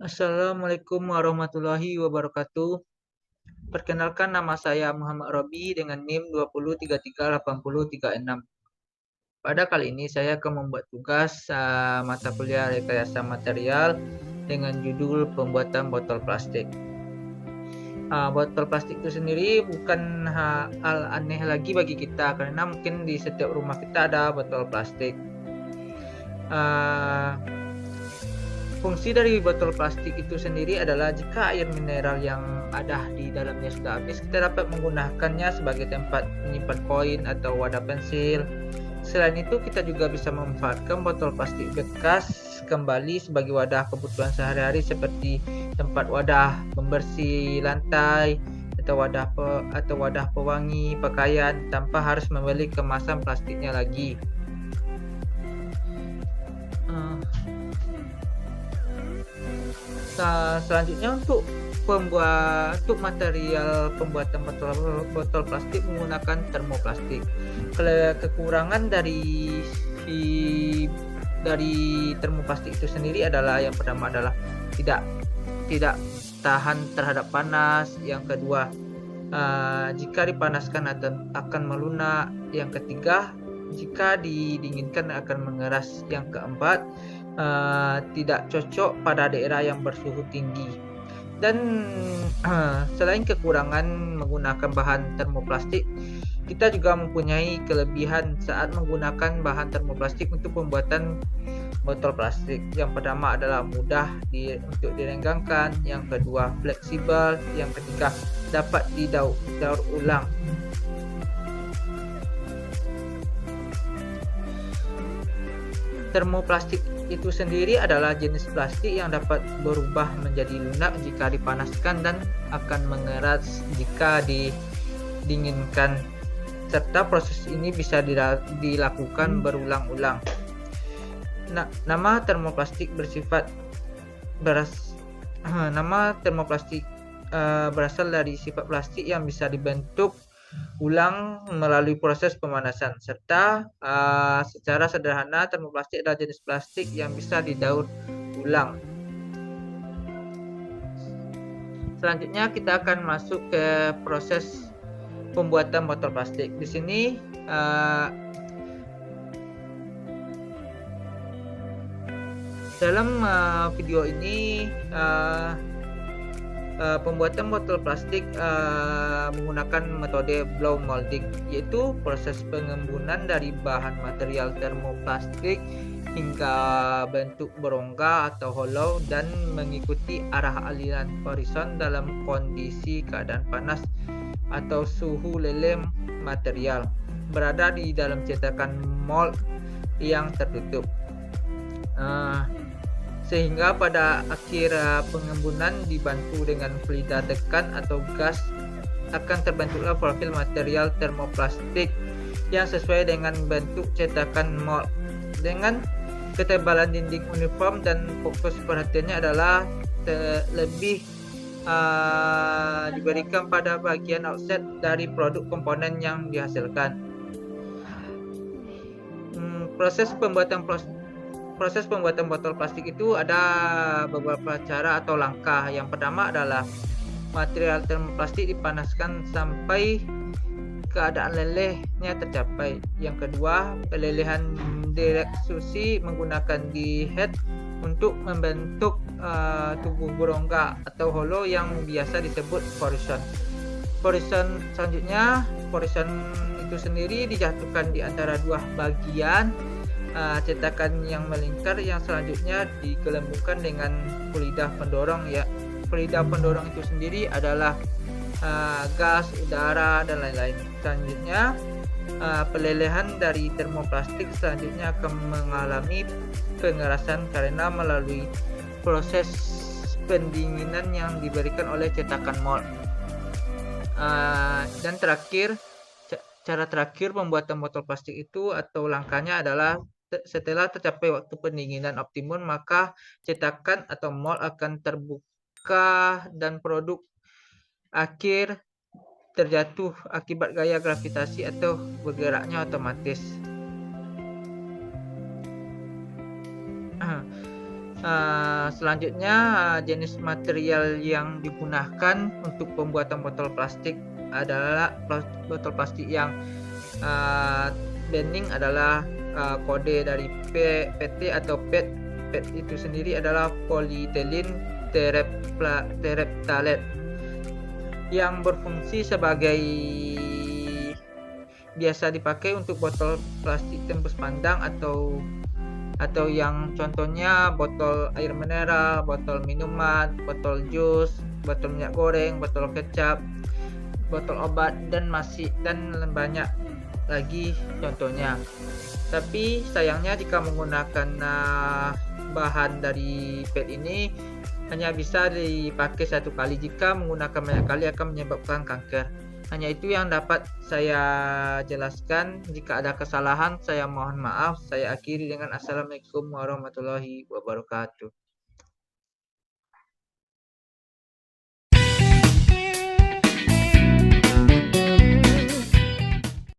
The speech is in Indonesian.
Assalamualaikum warahmatullahi wabarakatuh. Perkenalkan nama saya Muhammad Robi dengan NIM 20338036. Pada kali ini saya akan membuat tugas mata kuliah rekayasa material dengan judul pembuatan botol plastik. Botol plastik itu sendiri bukan hal aneh lagi bagi kita karena mungkin di setiap rumah kita ada botol plastik. Ah, Fungsi dari botol plastik itu sendiri adalah jika air mineral yang ada di dalamnya sudah habis, kita dapat menggunakannya sebagai tempat menyimpan koin atau wadah pensil. Selain itu, kita juga bisa memanfaatkan botol plastik bekas kembali sebagai wadah kebutuhan sehari-hari seperti tempat wadah pembersih lantai atau wadah pewangi pakaian tanpa harus membeli kemasan plastiknya lagi. Uh, Selanjutnya untuk material pembuatan botol plastik menggunakan termoplastik. Kekurangan dari termoplastik itu sendiri adalah yang pertama adalah tidak tidak tahan terhadap panas. Yang kedua, jika dipanaskan akan melunak. Yang ketiga, jika didinginkan akan mengeras. Yang keempat, tidak cocok pada daerah yang bersuhu tinggi. Dan selain kekurangan menggunakan bahan termoplastik, kita juga mempunyai kelebihan saat menggunakan bahan termoplastik untuk pembuatan botol plastik. Yang pertama adalah mudah untuk direnggangkan, yang kedua fleksibel, yang ketiga dapat didaur ulang. Termoplastik itu sendiri adalah jenis plastik yang dapat berubah menjadi lunak jika dipanaskan dan akan mengeras jika didinginkan, serta proses ini bisa dilakukan berulang-ulang. Nama termoplastik berasal dari sifat plastik yang bisa dibentuk ulang melalui proses pemanasan, serta secara sederhana termoplastik adalah jenis plastik yang bisa didaur ulang. Selanjutnya kita akan masuk ke proses pembuatan botol plastik. Di sini dalam video ini pembuatan botol plastik menggunakan metode blow molding, yaitu proses pengembunan dari bahan material termoplastik hingga bentuk berongga atau hollow dan mengikuti arah aliran horizon dalam kondisi keadaan panas atau suhu leleh material berada di dalam cetakan mold yang tertutup. Sehingga pada akhir pengembunan dibantu dengan fluida tekan atau gas akan terbentuklah profil material termoplastik yang sesuai dengan bentuk cetakan mold. Dengan ketebalan dinding uniform dan fokus perhatiannya adalah lebih diberikan pada bagian outset dari produk komponen yang dihasilkan. Proses pembuatan botol plastik itu ada beberapa cara atau langkah. Yang pertama adalah material termoplastik dipanaskan sampai keadaan lelehnya tercapai. Yang kedua, pelelehan direksusi menggunakan di head untuk membentuk tubuh berongga atau hollow yang biasa disebut horizon. Selanjutnya, horizon itu sendiri dijatuhkan di antara dua bagian cetakan yang melingkar, yang selanjutnya digelembungkan dengan fluida pendorong. Fluida pendorong itu sendiri adalah gas, udara, dan lain-lain. Selanjutnya pelelehan dari termoplastik selanjutnya akan mengalami pengerasan karena melalui proses pendinginan yang diberikan oleh cetakan mold. Dan cara terakhir pembuatan botol plastik itu atau langkahnya adalah setelah tercapai waktu pendinginan optimum, maka cetakan atau mold akan terbuka dan produk akhir terjatuh akibat gaya gravitasi atau bergeraknya otomatis. Selanjutnya, jenis material yang digunakan untuk pembuatan botol plastik adalah botol plastik yang bending adalah kode dari PT atau PET. PET itu sendiri adalah polyethylene terephthalate yang berfungsi sebagai biasa dipakai untuk botol plastik tembus pandang atau yang contohnya botol air mineral, botol minuman, botol jus, botol minyak goreng, botol kecap, botol obat, dan banyak lagi contohnya. Tapi sayangnya jika menggunakan bahan dari PET ini hanya bisa dipakai satu kali. Jika menggunakan banyak kali akan menyebabkan kanker. Hanya itu yang dapat saya jelaskan. Jika ada kesalahan saya mohon maaf. Saya akhiri dengan Assalamualaikum warahmatullahi wabarakatuh.